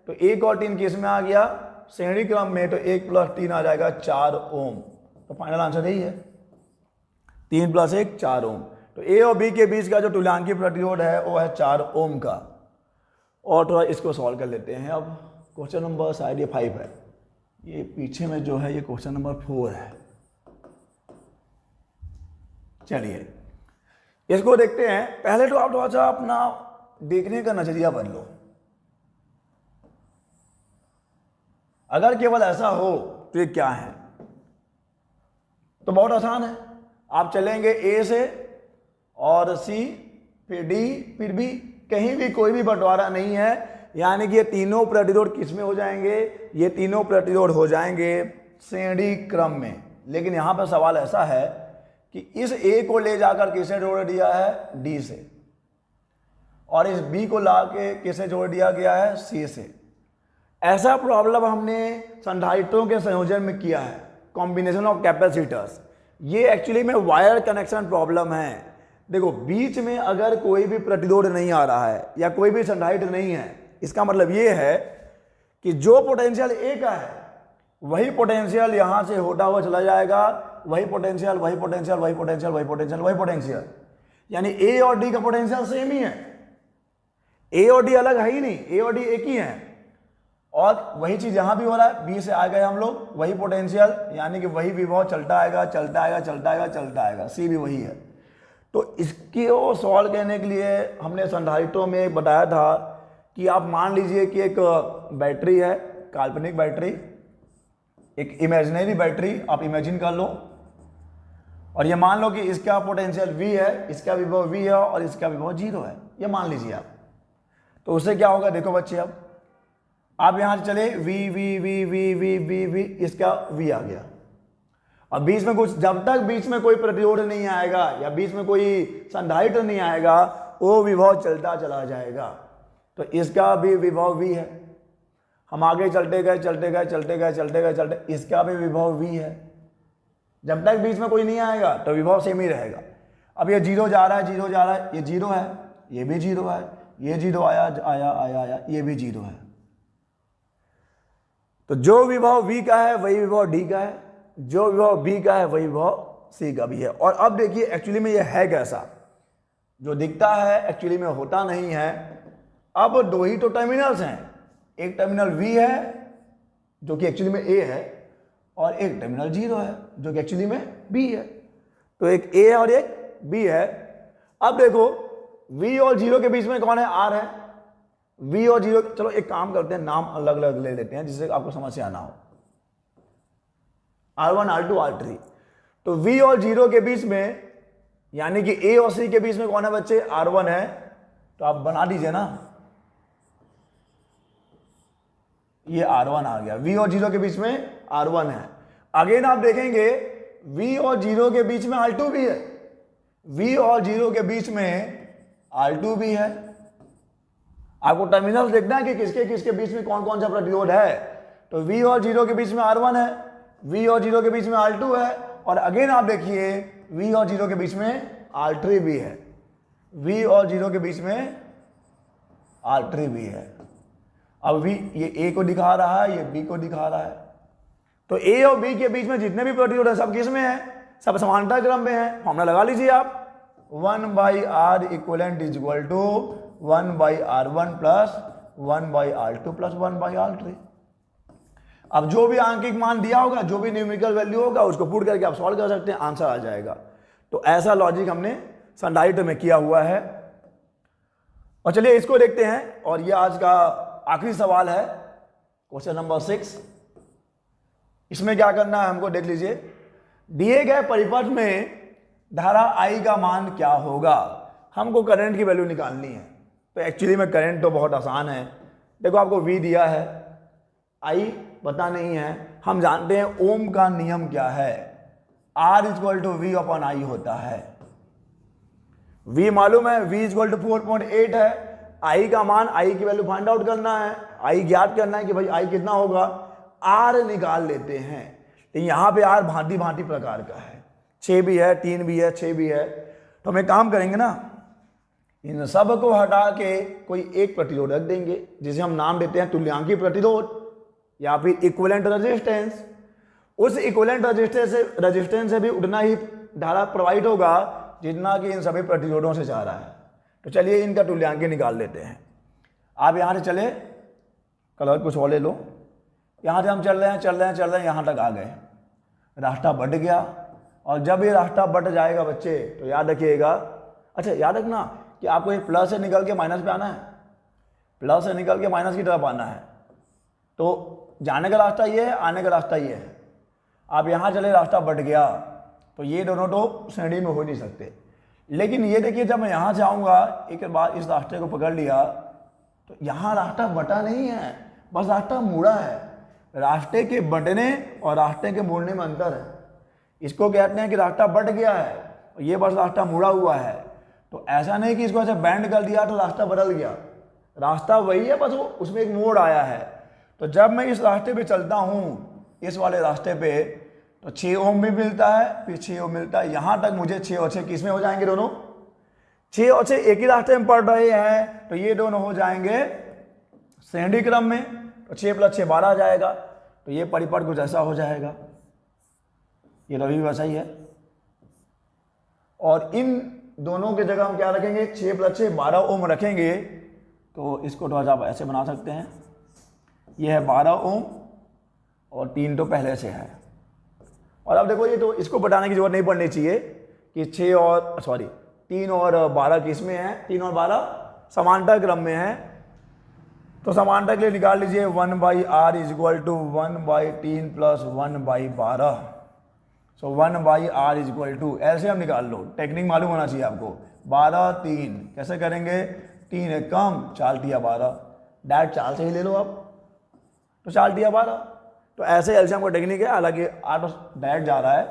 तो 1 और 3 किस में आ गया, श्रेणी क्रम में। तो 1 + 3 आ जाएगा 4 ओम। तो फाइनल आंसर यही है, 3 + 1 4 ओम। तो ए और बी के बीच का जो तुल्यांकीय प्रतिरोध है वो है 4 ओम का। और थोड़ा इसको सॉल्व कर लेते हैं। अब क्वेश्चन नंबर शायद ये 5 है, ये पीछे में जो है ये क्वेश्चन नंबर 4 है। चलिए इसको देखते हैं। पहले तो आप थोड़ा सा अपना देखने का नजरिया बदलो। अगर केवल ऐसा हो तो ये क्या है, तो बहुत आसान है। आप चलेंगे ए से और सी, फिर डी, फिर बी, कहीं भी कोई भी बंटवारा नहीं है। यानी कि ये तीनों प्रतिरोध किस में हो जाएंगे, ये तीनों प्रतिरोध हो जाएंगे श्रेणी क्रम में। लेकिन यहां पर सवाल ऐसा है कि इस ए को ले जाकर किसे जोड़ दिया है, डी से, और इस बी को ला के किसे जोड़ दिया गया है, सी से। ऐसा प्रॉब्लम हमने संधारित्रों के संयोजन में किया है, कॉम्बिनेशन ऑफ कैपेसिटर्स। ये एक्चुअली में वायर कनेक्शन प्रॉब्लम है। देखो बीच में अगर कोई भी प्रतिरोध नहीं आ रहा है या कोई भी संधारित्र नहीं है, इसका मतलब ये है कि जो पोटेंशियल ए का है वही पोटेंशियल यहां से होता हुआ चला जाएगा, वही पोटेंशियल, वही पोटेंशियल, वही पोटेंशियल, वही पोटेंशियल, वही पोटेंशियल। यानी ए और डी का पोटेंशियल सेम ही है, ए और डी अलग है ही नहीं, ए और डी एक ही है। और वही चीज यहां भी हो रहा है, बी से आ गए हम लोग, वही पोटेंशियल, यानी कि वही विभव चलता आएगा, चलता आएगा, चलता आएगा, चलता आएगा। सी भी वही है। तो इसको सॉल्व करने के लिए हमने संधारित्रों में बताया था कि आप मान लीजिए कि एक बैटरी है, काल्पनिक बैटरी, एक इमेजिनरी बैटरी आप इमेजिन कर लो, और ये मान लो कि इसका पोटेंशियल V है, इसका विभव V है और इसका विभव 0 है, ये मान लीजिए आप। तो उससे क्या होगा, देखो बच्चे, अब आप यहां से चले V V V V V V V, इसका V आ गया। अब बीच में कुछ, जब तक बीच में कोई प्रतिरोध नहीं आएगा या बीच में कोई संधारित्र नहीं आएगा, वो विभव चलता चला जाएगा। तो इसका भी विभव V है। हम आगे चलते गए, चलते गए, चलते गए, चलते गए, चलते, इसका भी विभव V है। जब तक बीच में कोई नहीं आएगा तो विभव सेम ही रहेगा। अब ये 0 जा रहा है, 0 जा रहा है, ये 0 है, ये भी 0 है, ये 0 आया आया आया आया, ये भी 0 है। तो जो विभव V का है वही विभव D का है, जो विभव B का है वही विभव C का भी है। और अब देखिए एक्चुअली में ये है कैसा, जो दिखता है एक्चुअली में होता नहीं है। अब 2 ही तो टर्मिनल्स हैं, एक टर्मिनल V है जो कि एक्चुअली में A है, और एक टर्मिनल 0 है जो कि एक्चुअली में B है। तो एक A और एक B है। अब देखो V और 0 के बीच में कौन है, R है। V और 0, चलो एक काम करते हैं, नाम अलग अलग ले लेते हैं जिससे आपको समझ से आना हो। R1 R2 R3। तो V और 0 के बीच में, यानी कि A और C के बीच में कौन है बच्चे, R1 है। तो आप बना दीजिए ना, ये R1 आ गया। V और 0 के बीच में R1 है। अगेन आप देखेंगे V और 0 के बीच में R2 भी है, V और 0 के बीच में R2 भी है। आपको टर्मिनल देखना है कि किसके किसके बीच में कौन कौन सा प्रतिरोध है। तो V और 0 के बीच में R1 है, V और 0 के बीच में R2 है, और अगेन आप देखिए V और 0 के बीच में R3 भी है, V और 0 के बीच में R3 भी है। अब V ये A को दिखा रहा है, ये B को दिखा रहा है। तो A और B के बीच में जितने भी प्रतिरोध है सब किस में है, सब समानता क्रम में है। फॉर्मूला लगा लीजिए आप, 1/R equivalent is equal to 1/R1 plus 1/R2 plus 1/R3। अब जो भी आंकिक मान दिया होगा, जो भी न्यूमेरिकल वैल्यू होगा, उसको पुट करके आप सॉल्व कर सकते हैं, आंसर आ जाएगा। तो ऐसा लॉजिक हमने सनलाइट में किया हुआ है। और चलिए इसको देखते हैं, और ये आज का आखिरी सवाल है, क्वेश्चन नंबर 6। इसमें क्या करना है हमको देख लीजिए। दिए गए परिपथ में धारा I का मान क्या होगा। हमको करंट की वैल्यू निकालनी है। तो एक्चुअली में करंट तो बहुत आसान है। देखो आपको V दिया है, I पता नहीं है। हम जानते हैं ओम का नियम क्या है, R equal to V upon I होता है। V मालूम है, V इक्वल टू 4.8 है। I का मान, I की वैल्यू फाइंड आउट करना है, I ज्ञात करना है कि भाई I कितना होगा, R निकाल लेते हैं। तो यहाँ पे R भांति भांति प्रकार का है, 6 भी है, 3 भी है, 6 भी है। तो हम एक काम करेंगे ना, इन सब को हटा के कोई एक प्रतिरोध रख देंगे, जिसे हम नाम देते हैं तुल्यांकी प्रतिरोध या फिर इक्विवेलेंट रेजिस्टेंस। उस इक्विवेलेंट रेजिस्टेंस से भी उतना ही धारा प्रवाहित होगा जितना कि इन सभी प्रतिरोधों से जा रहा है। तो चलिए इनका तुल्यांकी निकाल लेते हैं। आप यहाँ से चले, कलर कुछ और ले लो। यहाँ से हम चल रहे हैं, यहाँ तक आ गए, रास्ता बढ़ गया। और जब ये रास्ता बढ़ जाएगा बच्चे, तो याद रखिएगा, अच्छा याद रखना कि आपको ये प्लस से निकल के माइनस पे आना है, प्लस से निकल के माइनस की तरफ आना है। तो जाने का रास्ता ये है, आने का रास्ता ये है। आप यहाँ चले, रास्ता बढ़ गया, तो ये दोनों तो श्रेणी में हो नहीं सकते। लेकिन ये देखिए, जब मैं यहाँ से आऊँगा, एक बार इस रास्ते को पकड़ लिया, तो यहाँ रास्ता बटा नहीं है, बस रास्ता मुड़ा है। रास्ते के बटने और रास्ते के मुड़ने में अंतर है। इसको कहते हैं कि रास्ता बट गया है, और ये बस रास्ता मुड़ा हुआ है। तो ऐसा नहीं कि इसको ऐसे बैंड कर दिया तो रास्ता बदल गया, रास्ता वही है, बस वो उसमें एक मोड़ आया है। तो जब मैं इस रास्ते पे चलता हूँ, इस वाले रास्ते पे, तो 6 ओम भी मिलता है, फिर 6 ओम मिलता है। यहाँ तक मुझे 6 और 6 किस में हो जाएंगे, दोनों 6 और 6 एक ही रास्ते में पड़ रहे हैं, तो ये दोनों हो जाएंगे श्रेणी क्रम में। तो 6 + 6 12 आ जाएगा। तो ये परिपथ कुछ ऐसा हो जाएगा, ये रवि वैसा ही है। और इन दोनों के जगह हम क्या रखेंगे, 6 + 6 12 ओम रखेंगे। तो इसको थोड़ा आप ऐसे बना सकते हैं, ये है 12 ओम और 3 तो पहले से है। और अब देखो, ये तो इसको बताने की जरूरत नहीं पड़नी चाहिए कि 3 और 12 किस में है, 3 और 12 समांतर क्रम में है। तो समानता के लिए निकाल लीजिए 1/r equal to 1/3 + 1/12। So 1/r equal to, ऐसे हम निकाल लो, टेक्निक मालूम होना चाहिए आपको। 12 3 कैसे करेंगे, 3 है कम, 4 × 12, डायरेक्ट 4 से ही ले लो आप, तो 4 × 12। तो ऐसे एलसीएम का टेक्निक है, हालांकि 8 डायरेक्ट जा रहा है।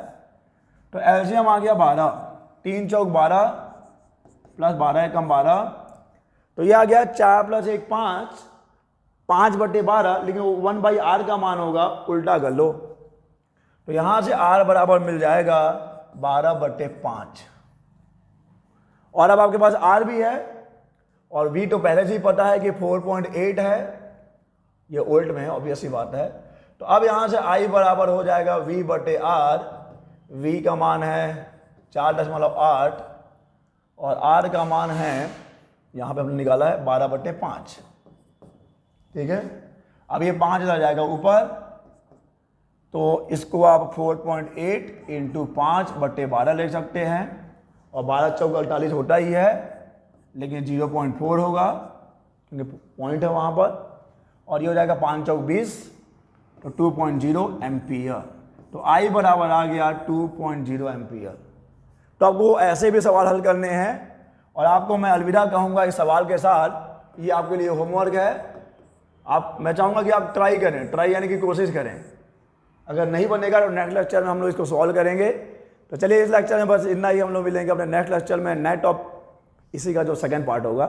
तो एलसीएम आ गया 12, 3 × 4 = 12 + 12 है कम 12, तो ये आ गया 4 + 1 5, 5/12। लेकिन 1/r का मान होगा, उल्टा कर लो, तो यहां से r बराबर मिल जाएगा 12/5। और अब आपके पास r भी है, और v तो पहले से ही पता है कि 4.8 है, ये ओल्ट में है, ऑब्वियस सी बात है। तो अब यहां से I बराबर हो जाएगा v/r। v का मान है 4.8 और r का मान है, यहाँ पे हमने निकाला है 12/5। ठीक है, अब ये 5 आ जाएगा ऊपर, तो इसको आप 4.8 × 5/12 ले सकते हैं। और 12 × 4 = 48 होता ही है, लेकिन 0.4 होगा क्योंकि पॉइंट है वहाँ पर। और ये हो जाएगा 5 × 4 = 20, तो 2.0 एम्पियर। तो I बराबर आ गया 2.0 एम्पियर। तो आपको ऐसे भी सवाल हल करने हैं, और आपको मैं अलविदा कहूँगा इस सवाल के साथ। ये आपके लिए होमवर्क है। मैं चाहूँगा कि आप ट्राई करें, ट्राई यानी कि कोशिश करें। अगर नहीं बनेगा तो नेक्स्ट लेक्चर में हम लोग इसको सॉल्व करेंगे। तो चलिए इस लेक्चर में बस इतना ही, हम लोग मिलेंगे अपने नेक्स्ट लेक्चर में। नेट ऑफ इसी का जो सेकंड पार्ट होगा,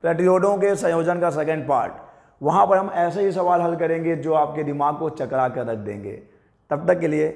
प्रतिरोधों के संयोजन का सेकंड पार्ट, वहाँ पर हम ऐसे ही सवाल हल करेंगे जो आपके दिमाग को चकरा कर रख देंगे। तब तक के लिए